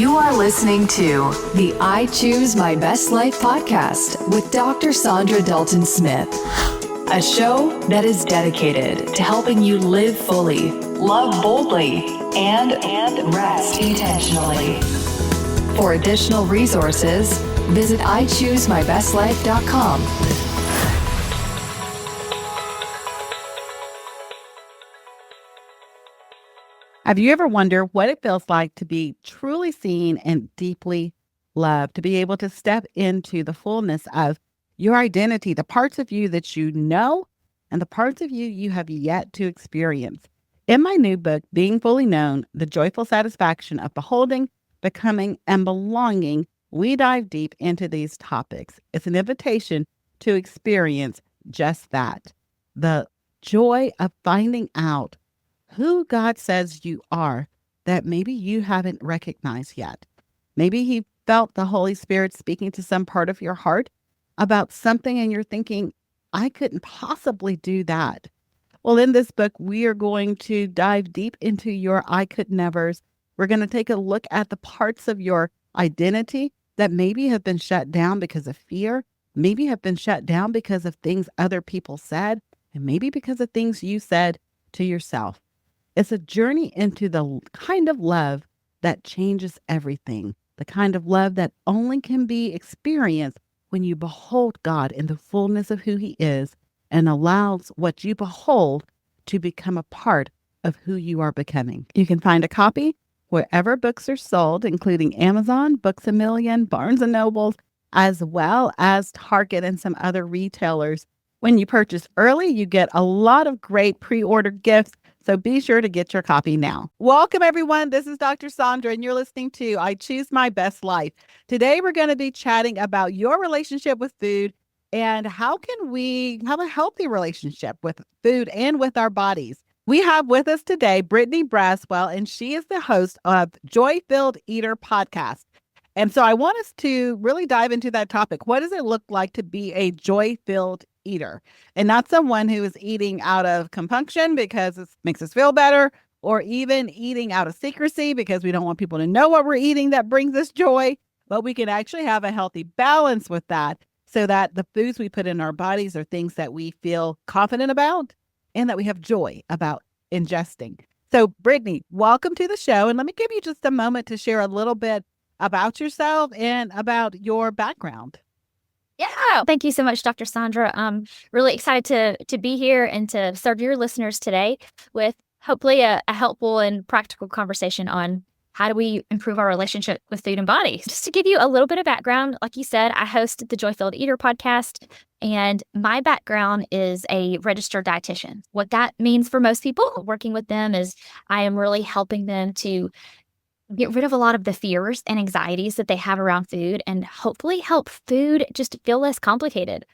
You are listening to the I Choose My Best Life podcast with Dr. Saundra Dalton-Smith, a show that is dedicated to helping you live fully, love boldly, and rest intentionally. For additional resources, visit ichoosemybestlife.com. Have you ever wondered what it feels like to be truly seen and deeply loved, to be able to step into the fullness of your identity, the parts of you that you know and the parts of you you have yet to experience? In my new book, Being Fully Known, The Joyful Satisfaction of Beholding, Becoming, and Belonging, we dive deep into these topics. It's an invitation to experience just that, the joy of finding out who God says you are that maybe you haven't recognized yet. Maybe He felt the Holy Spirit speaking to some part of your heart about something and you're thinking, I couldn't possibly do that. Well, in this book, we are going to dive deep into your I could nevers. We're going to take a look at the parts of your identity that maybe have been shut down because of fear, maybe have been shut down because of things other people said, and maybe because of things you said to yourself. It's a journey into the kind of love that changes everything, the kind of love that only can be experienced when you behold God in the fullness of who He is and allows what you behold to become a part of who you are becoming. You can find a copy wherever books are sold, including Amazon, Books A Million, Barnes & Noble, as well as Target and some other retailers. When you purchase early, you get a lot of great pre-order gifts. So be sure to get your copy now. Welcome, everyone. This is Dr. Saundra, and you're listening to I Choose My Best Life. Today, we're going to be chatting about your relationship with food and how can we have a healthy relationship with food and with our bodies. We have with us today Brittany Braswell, and she is the host of Joy-Filled Eater podcast. And so I want us to really dive into that topic. What does it look like to be a joy-filled eater and not someone who is eating out of compunction because it makes us feel better, or even eating out of secrecy because we don't want people to know what we're eating that brings us joy, but we can actually have a healthy balance with that so that the foods we put in our bodies are things that we feel confident about and that we have joy about ingesting. So Brittany, welcome to the show. And let me give you just a moment to share a little bit about yourself and about your background. Yeah. Thank you so much, Dr. Saundra. I'm really excited to be here and to serve your listeners today with hopefully a helpful and practical conversation on how do we improve our relationship with food and body. Just to give you a little bit of background, like you said, I host the Joy-Filled Eater podcast, and my background is a registered dietitian. What that means for most people working with them is I am really helping them to get rid of a lot of the fears and anxieties that they have around food and hopefully help food just feel less complicated.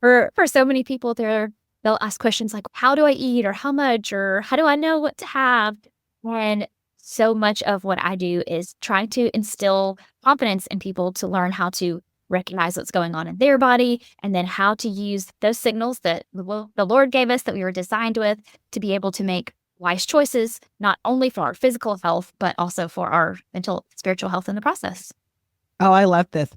For so many people, they'll ask questions like, how do I eat, or how much, or how do I know what to have? And so much of what I do is trying to instill confidence in people to learn how to recognize what's going on in their body, and then how to use those signals that the Lord gave us that we were designed with to be able to make wise choices, not only for our physical health, but also for our mental, spiritual health in the process. Oh, I love this.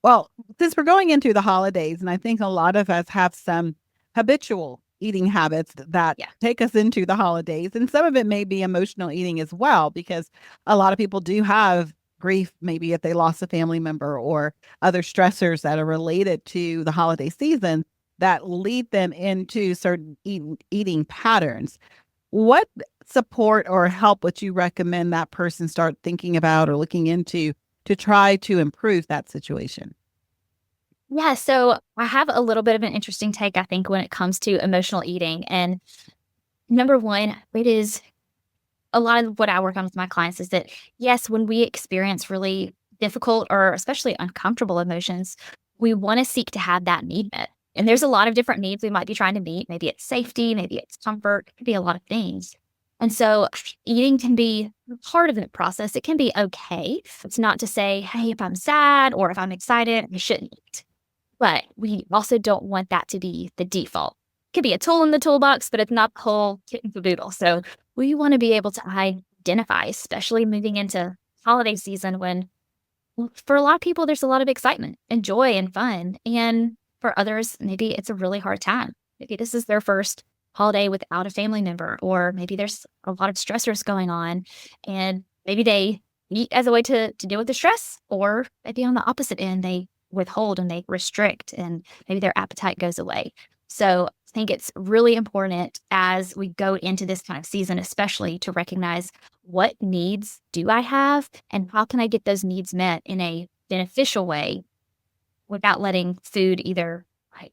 Well, since we're going into the holidays, and I think a lot of us have some habitual eating habits that take us into the holidays, and some of it may be emotional eating as well, because a lot of people do have grief, maybe if they lost a family member or other stressors that are related to the holiday season that lead them into certain eating patterns. What support or help would you recommend that person start thinking about or looking into to try to improve that situation? Yeah, so I have a little bit of an interesting take, I think, when it comes to emotional eating. And number one, it is a lot of what I work on with my clients is that, yes, when we experience really difficult or especially uncomfortable emotions, we want to seek to have that need met. And there's a lot of different needs we might be trying to meet. Maybe it's safety, maybe it's comfort, it could be a lot of things. And so eating can be part of the process. It can be okay. It's not to say, hey, if I'm sad or if I'm excited, I shouldn't eat. But we also don't want that to be the default. It could be a tool in the toolbox, but it's not the whole kit and caboodle. So we want to be able to identify, especially moving into holiday season when, well, for a lot of people, there's a lot of excitement and joy and fun. And for others, maybe it's a really hard time. Maybe this is their first holiday without a family member, or maybe there's a lot of stressors going on, and maybe they eat as a way to deal with the stress, or maybe on the opposite end, they withhold and they restrict, and maybe their appetite goes away. So I think it's really important as we go into this kind of season, especially to recognize what needs do I have and how can I get those needs met in a beneficial way without letting food like,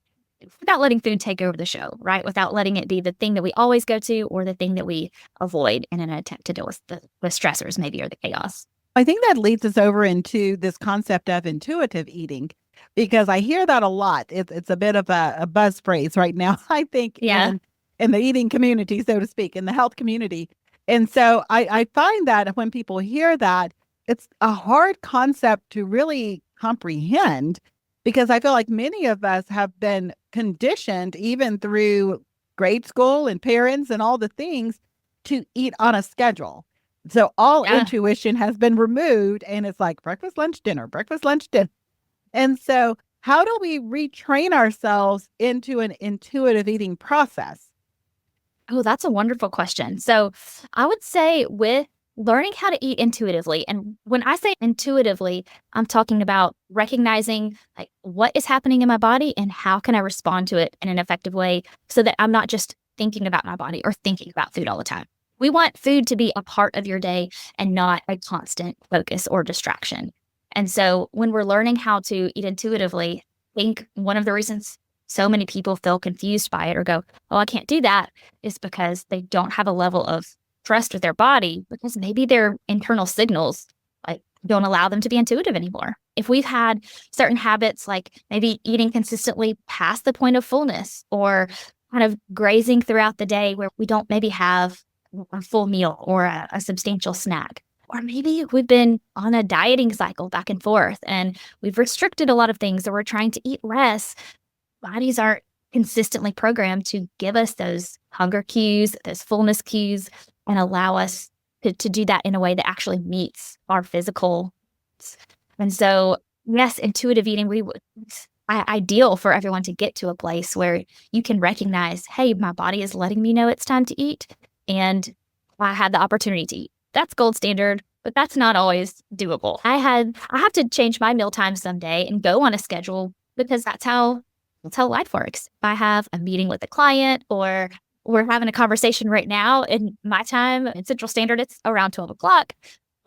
without letting food take over the show, right? Without letting it be the thing that we always go to or the thing that we avoid in an attempt to deal with the stressors maybe or the chaos. I think that leads us over into this concept of intuitive eating, because I hear that a lot. It's a bit of a buzz phrase right now, I think, Yeah. in the eating community, so to speak, in the health community. And so I find that when people hear that, it's a hard concept to really comprehend, because I feel like many of us have been conditioned, even through grade school and parents and all the things, to eat on a schedule. So all Yeah. intuition has been removed, and it's like breakfast, lunch, dinner, breakfast, lunch, dinner. And so how do we retrain ourselves into an intuitive eating process? Oh, that's a wonderful question. So I would say with learning how to eat intuitively, and when I say intuitively, I'm talking about recognizing like what is happening in my body and how can I respond to it in an effective way so that I'm not just thinking about my body or thinking about food all the time. We want food to be a part of your day and not a constant focus or distraction. And so when we're learning how to eat intuitively, I think one of the reasons so many people feel confused by it or go, oh, I can't do that, is because they don't have a level of trust with their body, because maybe their internal signals like don't allow them to be intuitive anymore. If we've had certain habits, like maybe eating consistently past the point of fullness, or kind of grazing throughout the day where we don't maybe have a full meal or a substantial snack, or maybe we've been on a dieting cycle back and forth and we've restricted a lot of things, or we're trying to eat less, bodies aren't consistently programmed to give us those hunger cues, those fullness cues, and allow us to do that in a way that actually meets our physical needs. And so, yes, intuitive eating, ideal for everyone to get to a place where you can recognize, hey, my body is letting me know it's time to eat, and I had the opportunity to eat. That's gold standard, but that's not always doable. I have to change my meal time someday and go on a schedule, because that's how life works. If I have a meeting with a client, or we're having a conversation right now in my time in Central Standard, it's around 12 o'clock.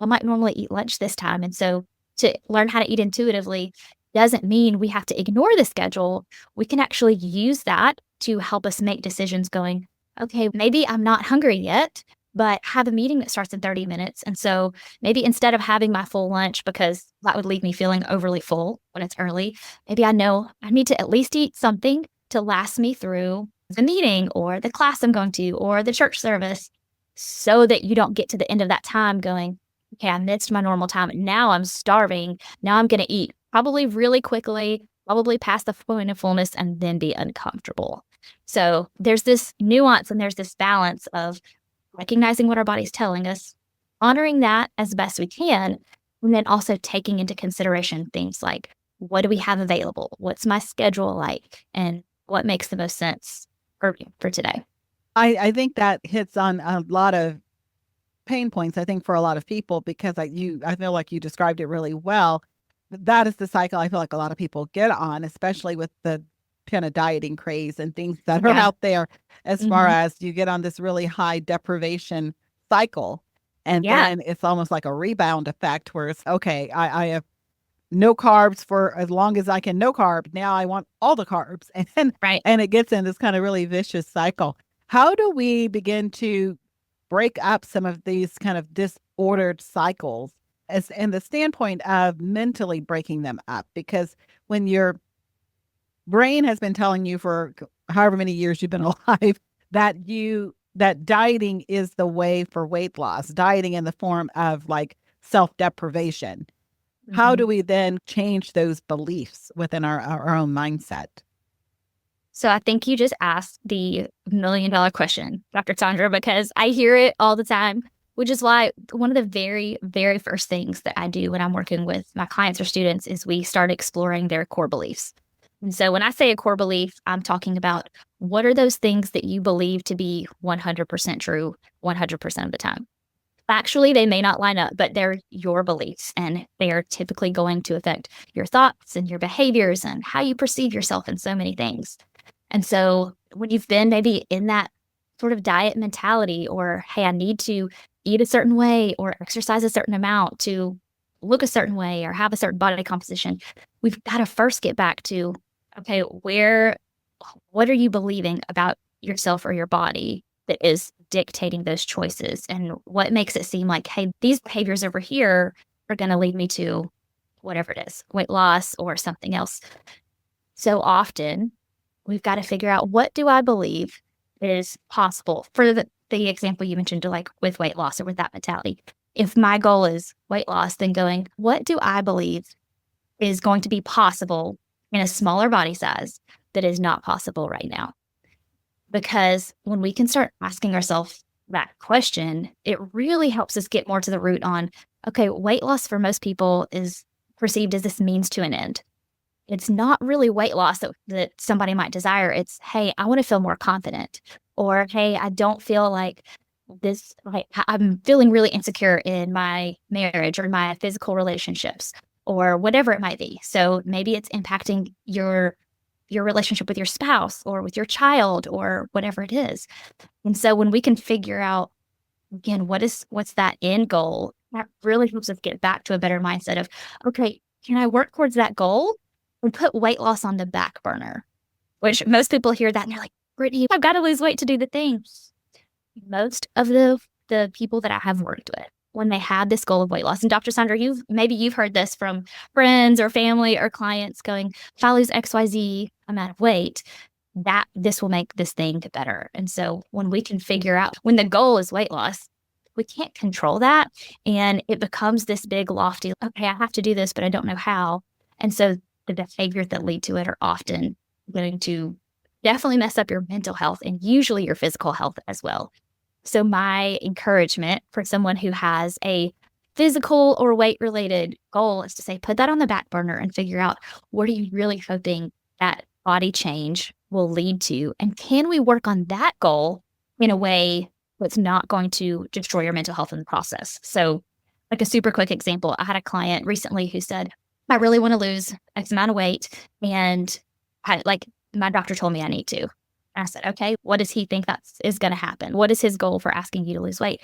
I might normally eat lunch this time. And so to learn how to eat intuitively doesn't mean we have to ignore the schedule. We can actually use that to help us make decisions going, okay, maybe I'm not hungry yet, but I have a meeting that starts in 30 minutes. And so maybe instead of having my full lunch, because that would leave me feeling overly full when it's early, maybe I know I need to at least eat something to last me through the meeting or the class I'm going to or the church service, so that you don't get to the end of that time going, okay, I missed my normal time. Now I'm starving. Now I'm going to eat probably really quickly, probably past the point of fullness, and then be uncomfortable. So there's this nuance and there's this balance of recognizing what our body's telling us, honoring that as best we can, and then also taking into consideration things like, what do we have available? What's my schedule like? And what makes the most sense for today? I think that hits on a lot of pain points, I think, for a lot of people, because I feel like you described it really well. That is the cycle I feel like a lot of people get on, especially with the kind of dieting craze and things that are Yeah. out there, as far as you get on this really high deprivation cycle. And Yeah. then it's almost like a rebound effect where it's, okay, I have no carbs for as long as I can, no carb. Now I want all the carbs. Right. And it gets in this kind of really vicious cycle. How do we begin to break up some of these kind of disordered cycles, as in the standpoint of mentally breaking them up? Because when your brain has been telling you for however many years you've been alive that dieting is the way for weight loss, dieting in the form of like self-deprivation, how do we then change those beliefs within our own mindset? So I think you just asked the $1 million question, Dr. Saundra, because I hear it all the time. which is why one of the very, very first things that I do when I'm working with my clients or students is we start exploring their core beliefs. And so when I say a core belief, I'm talking about what are those things that you believe to be 100% true 100% of the time. Factually, they may not line up, but they're your beliefs, and they are typically going to affect your thoughts and your behaviors and how you perceive yourself and so many things. And so when you've been maybe in that sort of diet mentality, or, hey, I need to eat a certain way or exercise a certain amount to look a certain way or have a certain body composition, we've got to first get back to, okay, what are you believing about yourself or your body that is dictating those choices? And what makes it seem like, hey, these behaviors over here are going to lead me to whatever it is, weight loss or something else. So often we've got to figure out, what do I believe is possible? For the example you mentioned, like with weight loss or with that mentality, if my goal is weight loss, then going, what do I believe is going to be possible in a smaller body size that is not possible right now? Because when we can start asking ourselves that question, it really helps us get more to the root on, okay, weight loss for most people is perceived as this means to an end. It's not really weight loss that somebody might desire. It's, hey, I want to feel more confident. Or, hey, I don't feel like this, like I'm feeling really insecure in my marriage or my physical relationships or whatever it might be. So maybe it's impacting your relationship with your spouse or with your child or whatever it is. And so when we can figure out, again, what's that end goal, that really helps us get back to a better mindset of, okay, can I work towards that goal and put weight loss on the back burner? Which most people hear that and they're like, Brittany, I've got to lose weight to do the thing. Most of the people that I have worked with, when they had this goal of weight loss, and Dr. Saundra, you've heard this from friends or family or clients going, if I lose XYZ amount of weight, that this will make this thing better. And so when we can figure out, when the goal is weight loss, we can't control that. And it becomes this big lofty, okay, I have to do this, but I don't know how. And so the behaviors that lead to it are often going to definitely mess up your mental health and usually your physical health as well. So my encouragement for someone who has a physical or weight-related goal is to say, put that on the back burner and figure out, what are you really hoping that body change will lead to? And can we work on that goal in a way that's not going to destroy your mental health in the process? So like a super quick example, I had a client recently who said, I really want to lose X amount of weight, and my doctor told me I need to. And I said, okay, what does he think is going to happen? What is his goal for asking you to lose weight?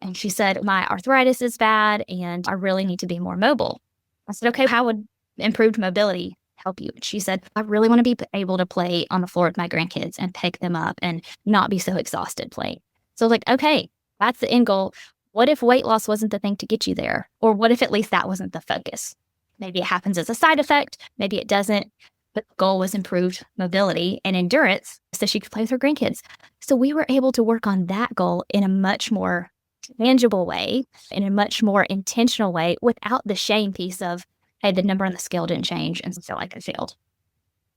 And she said, my arthritis is bad and I really need to be more mobile. I said, okay, how would improved mobility help you? And she said, I really want to be able to play on the floor with my grandkids and pick them up and not be so exhausted playing. So like, okay, that's the end goal. What if weight loss wasn't the thing to get you there? Or what if at least that wasn't the focus? Maybe it happens as a side effect. Maybe it doesn't. But the goal was improved mobility and endurance so she could play with her grandkids. So we were able to work on that goal in a much more tangible way, in a much more intentional way, without the shame piece of, hey, the number on the scale didn't change and feel like I failed.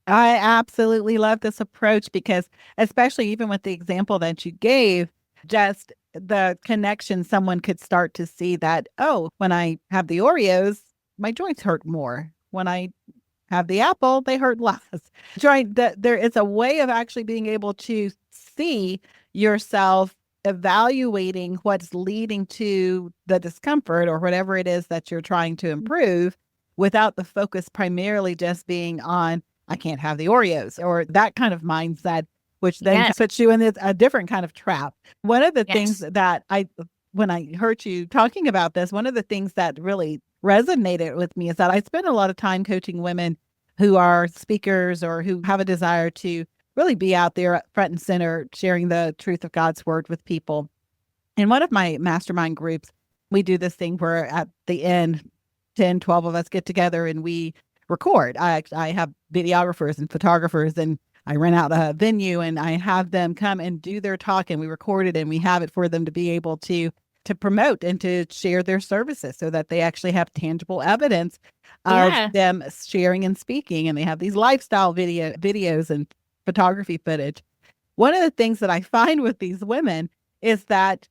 I absolutely love this approach because, especially even with the example that you gave, just the connection someone could start to see that, oh, when I have the Oreos, my joints hurt more. When I have the apple, they hurt less. Trying that there is a way of actually being able to see yourself evaluating what's leading to the discomfort or whatever it is that you're trying to improve, without the focus primarily just being on, I can't have the Oreos, or that kind of mindset, which then puts you in a different kind of trap. One of the things that when I heard you talking about this, one of the things that really resonated with me is that I spend a lot of time coaching women who are speakers or who have a desire to really be out there front and center, sharing the truth of God's word with people. In one of my mastermind groups, we do this thing where at the end, 10, 12 of us get together and we record. I have videographers and photographers, and I rent out a venue and I have them come and do their talk, and we record it and we have it for them to be able to promote and to share their services so that they actually have tangible evidence of them sharing and speaking. And they have these lifestyle videos and photography footage. One of the things that I find with these women is that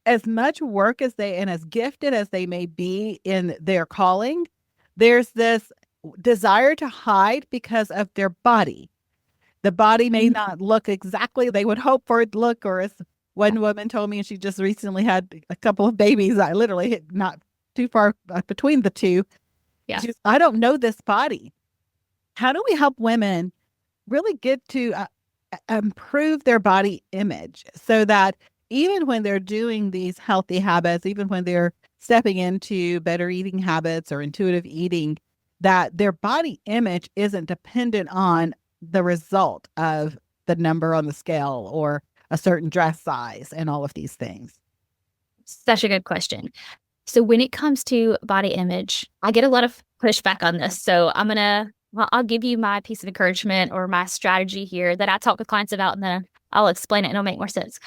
as much work as they and as gifted as they may be in their calling, there's this desire to hide because of their body. The body may not look exactly they would hope for it to look, or as one woman told me, and she just recently had a couple of babies. I literally hit not too far between the two. Yeah. I don't know this body. How do we help women really get to improve their body image so that even when they're doing these healthy habits, even when they're stepping into better eating habits or intuitive eating, that their body image isn't dependent on the result of the number on the scale or a certain dress size and all of these things? Such a good question. So when it comes to body image, I get a lot of pushback on this. So I'll give you my piece of encouragement or my strategy here that I talk with clients about, and then I'll explain it and it'll make more sense.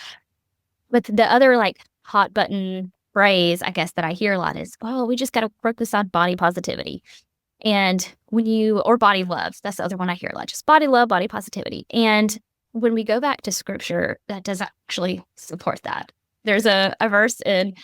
But the other like hot button phrase, I guess, that I hear a lot is, oh, we just got to focus on body positivity. And or body love, that's the other one I hear a lot, just body love, body positivity. And when we go back to scripture, that doesn't actually support that. There's a verse in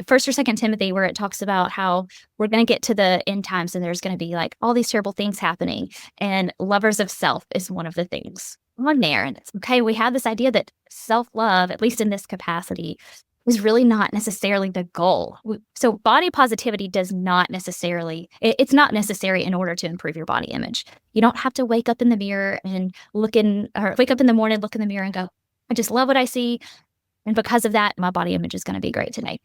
First or Second Timothy where it talks about how we're going to get to the end times and there's going to be like all these terrible things happening, and lovers of self is one of the things on there. And it's okay. We have this idea that self-love, at least in this capacity, is really not necessarily the goal. So body positivity does not necessarily, it's not necessary in order to improve your body image. You don't have to wake up in the mirror and wake up in the morning, look in the mirror and go, I just love what I see. And because of that, my body image is going to be great today.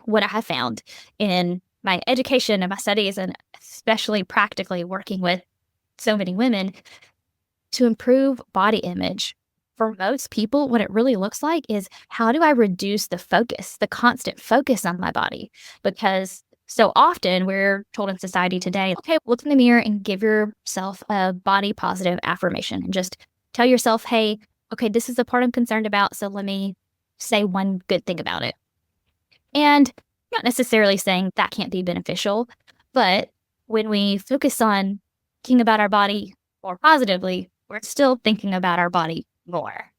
What I have found in my education and my studies, and especially practically working with so many women, to improve body image, for most people, what it really looks like is, how do I reduce the constant focus on my body? Because so often we're told in society today, okay, look in the mirror and give yourself a body positive affirmation and just tell yourself, hey, okay, this is the part I'm concerned about, so let me say one good thing about it. And not necessarily saying that can't be beneficial, but when we focus on thinking about our body more positively, we're still thinking about our body more.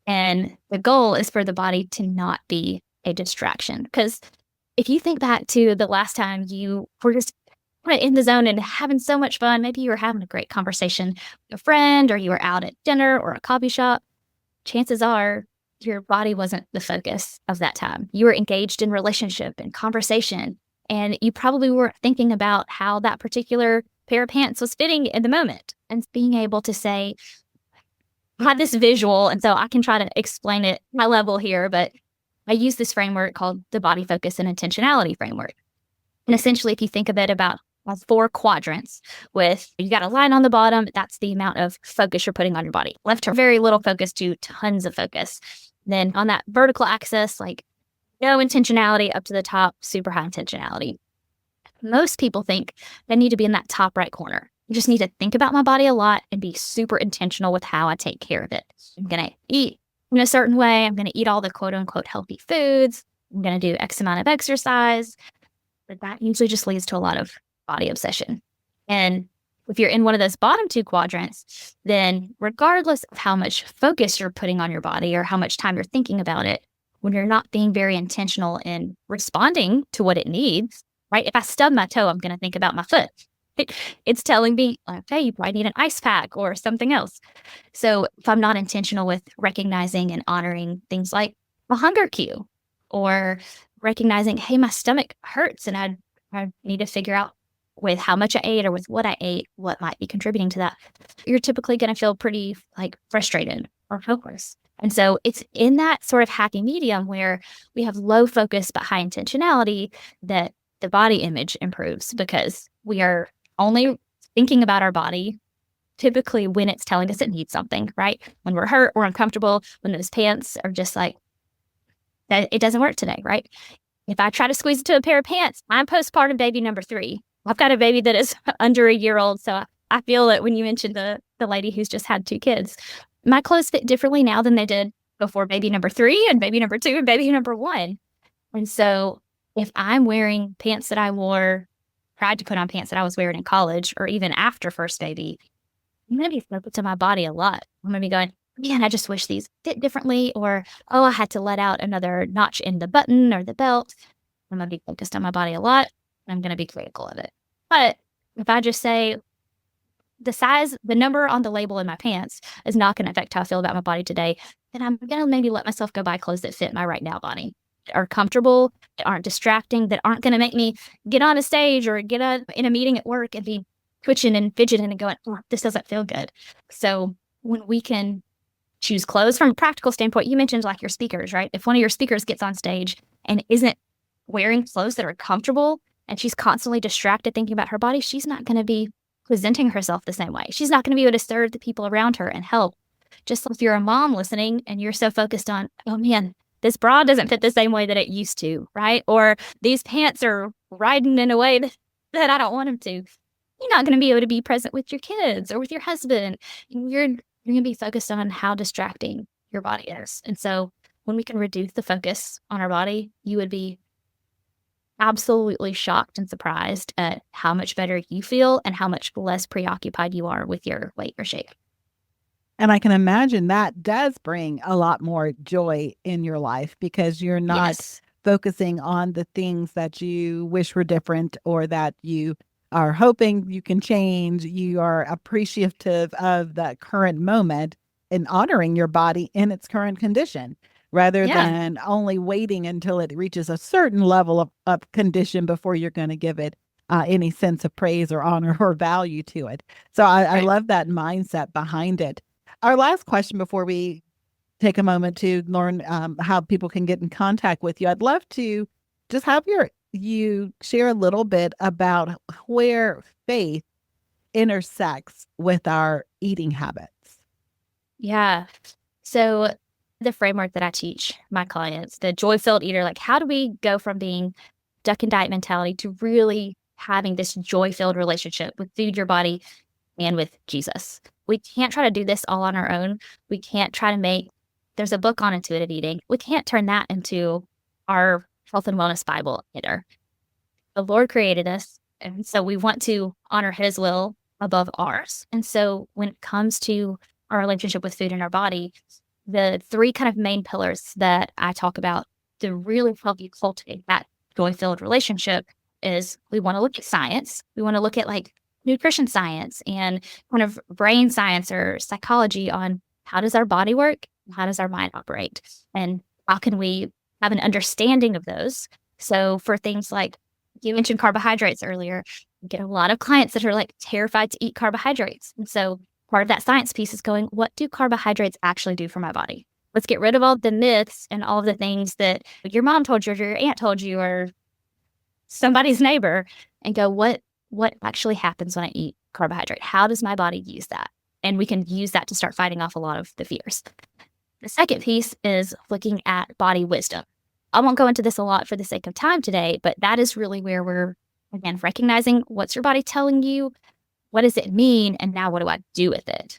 And the goal is for the body to not be a distraction. Because if you think back to the last time you were just in the zone and having so much fun, maybe you were having a great conversation with a friend, or you were out at dinner or a coffee shop, chances are your body wasn't the focus of that time. You were engaged in relationship and conversation, and you probably weren't thinking about how that particular pair of pants was fitting in the moment. And being able to say, I had this visual, and so I can try to explain it my level here, but I use this framework called the body focus and intentionality framework. And essentially, if you think of it about 4 quadrants, with you got a line on the bottom, that's the amount of focus you're putting on your body. Left to very little focus to tons of focus. Then on that vertical axis, like no intentionality, up to the top, super high intentionality. Most people think they need to be in that top right corner. You just need to think about my body a lot and be super intentional with how I take care of it. I'm going to eat in a certain way. I'm going to eat all the quote unquote healthy foods. I'm going to do X amount of exercise. But that usually just leads to a lot of body obsession. And if you're in one of those bottom 2 quadrants, then regardless of how much focus you're putting on your body or how much time you're thinking about it, when you're not being very intentional in responding to what it needs, right? If I stub my toe, I'm going to think about my foot. It's telling me, okay, you probably need an ice pack or something else. So if I'm not intentional with recognizing and honoring things like a hunger cue, or recognizing, hey, my stomach hurts and I need to figure out with how much I ate or with what I ate, what might be contributing to that, you're typically going to feel pretty like frustrated or hopeless. And so it's in that sort of happy medium where we have low focus but high intentionality that the body image improves, because we are only thinking about our body typically when it's telling us it needs something, right? When we're hurt, we're uncomfortable, when those pants are just like, that it doesn't work today, right? If I try to squeeze into a pair of pants, I'm postpartum baby number 3. I've got a baby that is under a year old. So I feel that when you mentioned the lady who's just had 2 kids, my clothes fit differently now than they did before baby number 3 and baby number 2 and baby number 1. And so if I'm wearing pants that I tried to put on pants that I was wearing in college or even after first baby, I'm going to be focused on my body a lot. I'm going to be going, man, I just wish these fit differently, or, oh, I had to let out another notch in the button or the belt. I'm going to be focused on my body a lot. And I'm going to be critical of it. But if I just say the number on the label in my pants is not going to affect how I feel about my body today, then I'm going to maybe let myself go buy clothes that fit my right now body, that are comfortable, that aren't distracting, that aren't going to make me get on a stage or get in a meeting at work and be twitching and fidgeting and going, oh, this doesn't feel good. So when we can choose clothes from a practical standpoint, you mentioned like your speakers, right? If one of your speakers gets on stage and isn't wearing clothes that are comfortable and she's constantly distracted thinking about her body, she's not going to be presenting herself the same way. She's not going to be able to serve the people around her and help. Just if you're a mom listening and you're so focused on, oh man, this bra doesn't fit the same way that it used to, right? Or these pants are riding in a way that I don't want them to. You're not going to be able to be present with your kids or with your husband. You're going to be focused on how distracting your body is. And so when we can reduce the focus on our body, you would be absolutely shocked and surprised at how much better you feel and how much less preoccupied you are with your weight or shape. And I can imagine that does bring a lot more joy in your life because you're not Yes. focusing on the things that you wish were different or that you are hoping you can change. You are appreciative of the current moment and honoring your body in its current condition rather Yeah. than only waiting until it reaches a certain level of condition before you're going to give it any sense of praise or honor or value to it. So I Right. love that mindset behind it. Our last question before we take a moment to learn how people can get in contact with you, I'd love to just have you share a little bit about where faith intersects with our eating habits. Yeah. So the framework that I teach my clients, the joy-filled eater, like how do we go from being duck and diet mentality to really having this joy-filled relationship with food, your body, and with Jesus? We can't try to do this all on our own. We can't try to there's a book on intuitive eating. We can't turn that into our health and wellness Bible either. The Lord created us, and so we want to honor his will above ours. And so when it comes to our relationship with food and our body, the three kind of main pillars that I talk about to really help you cultivate that joy-filled relationship is we want to look at science. We want to look at like nutrition science and kind of brain science or psychology on how does our body work? How does our mind operate? And how can we have an understanding of those? So for things like you mentioned carbohydrates earlier, we get a lot of clients that are like terrified to eat carbohydrates. And so part of that science piece is going, what do carbohydrates actually do for my body? Let's get rid of all the myths and all of the things that your mom told you or your aunt told you or somebody's neighbor and go, what actually happens when I eat carbohydrate? How does my body use that? And we can use that to start fighting off a lot of the fears. The second piece is looking at body wisdom. I won't go into this a lot for the sake of time today, but that is really where we're, again, recognizing what's your body telling you, what does it mean, and now what do I do with it?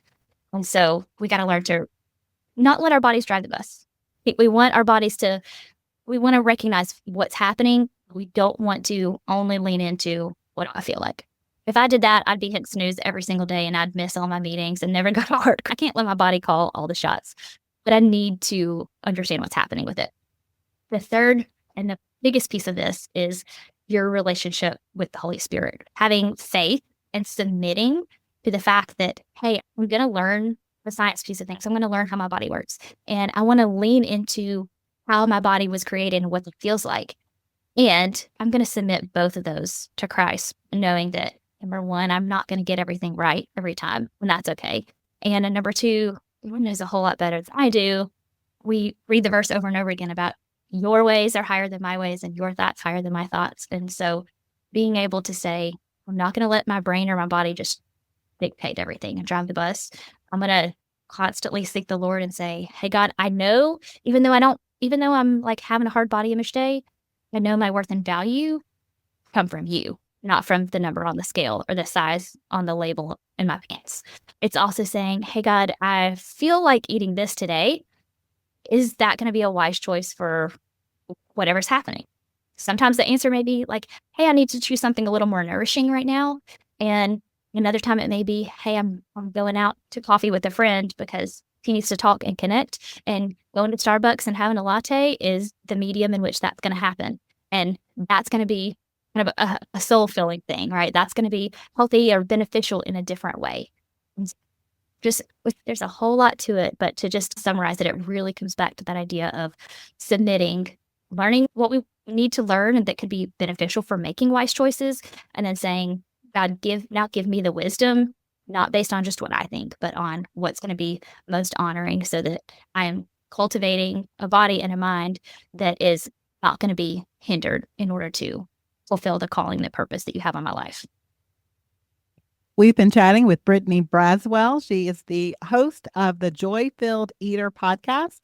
And so we got to learn to not let our bodies drive the bus. We want our bodies we want to recognize what's happening. We don't want to only lean into what do I feel like. If I did that, I'd be hitting snooze every single day and I'd miss all my meetings and never go to work. I can't let my body call all the shots, but I need to understand what's happening with it. The third and the biggest piece of this is your relationship with the Holy Spirit, having faith and submitting to the fact that, hey, I'm going to learn the science piece of things. I'm going to learn how my body works. And I want to lean into how my body was created and what it feels like. And I'm going to submit both of those to Christ, knowing that, number one, I'm not going to get everything right every time, and that's okay. And number two, He knows a whole lot better than I do. We read the verse over and over again about your ways are higher than my ways and your thoughts higher than my thoughts. And so being able to say, I'm not going to let my brain or my body just dictate everything and drive the bus. I'm going to constantly seek the Lord and say, hey, God, I know, even though I'm like having a hard body image day, I know my worth and value come from you, not from the number on the scale or the size on the label in my pants. It's also saying, hey, God, I feel like eating this today. Is that going to be a wise choice for whatever's happening? Sometimes the answer may be like, hey, I need to choose something a little more nourishing right now. And another time it may be, hey, I'm going out to coffee with a friend because continues to talk and connect, and going to Starbucks and having a latte is the medium in which that's going to happen. And that's going to be kind of a soul filling thing, right? That's going to be healthy or beneficial in a different way. And there's a whole lot to it, but to just summarize it, it really comes back to that idea of submitting, learning what we need to learn and that could be beneficial for making wise choices, and then saying, God, give me the wisdom, not based on just what I think, but on what's going to be most honoring, so that I am cultivating a body and a mind that is not going to be hindered in order to fulfill the calling, the purpose that you have on my life. We've been chatting with Brittany Braswell. She is the host of the Joy-Filled Eater podcast.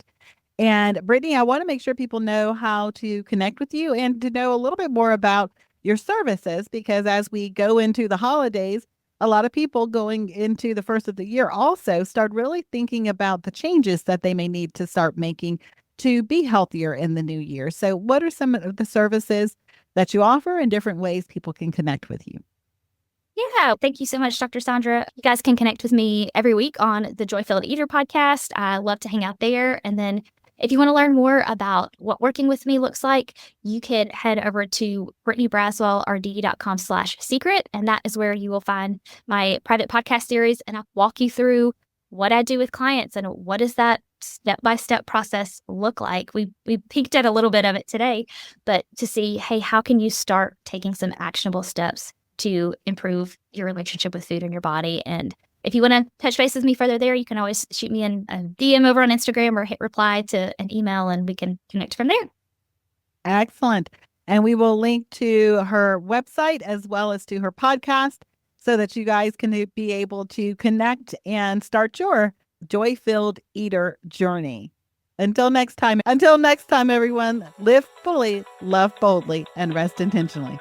And Brittany, I want to make sure people know how to connect with you and to know a little bit more about your services, because as we go into the holidays, a lot of people going into the first of the year also start really thinking about the changes that they may need to start making to be healthier in the new year. So what are some of the services that you offer and different ways people can connect with you? Yeah, thank you so much, Dr. Saundra. You guys can connect with me every week on the Joy-Filled Eater podcast. I love to hang out there. And then if you want to learn more about what working with me looks like, you can head over to brittanybraswellrd.com/secret. And that is where you will find my private podcast series. And I'll walk you through what I do with clients and what does that step-by-step process look like. We peeked at a little bit of it today, but to see, hey, how can you start taking some actionable steps to improve your relationship with food and your body? And if you want to touch base with me further there, you can always shoot me a DM over on Instagram or hit reply to an email and we can connect from there. Excellent. And we will link to her website as well as to her podcast so that you guys can be able to connect and start your Joy-Filled Eater journey. Until next time, everyone, live fully, love boldly, and rest intentionally.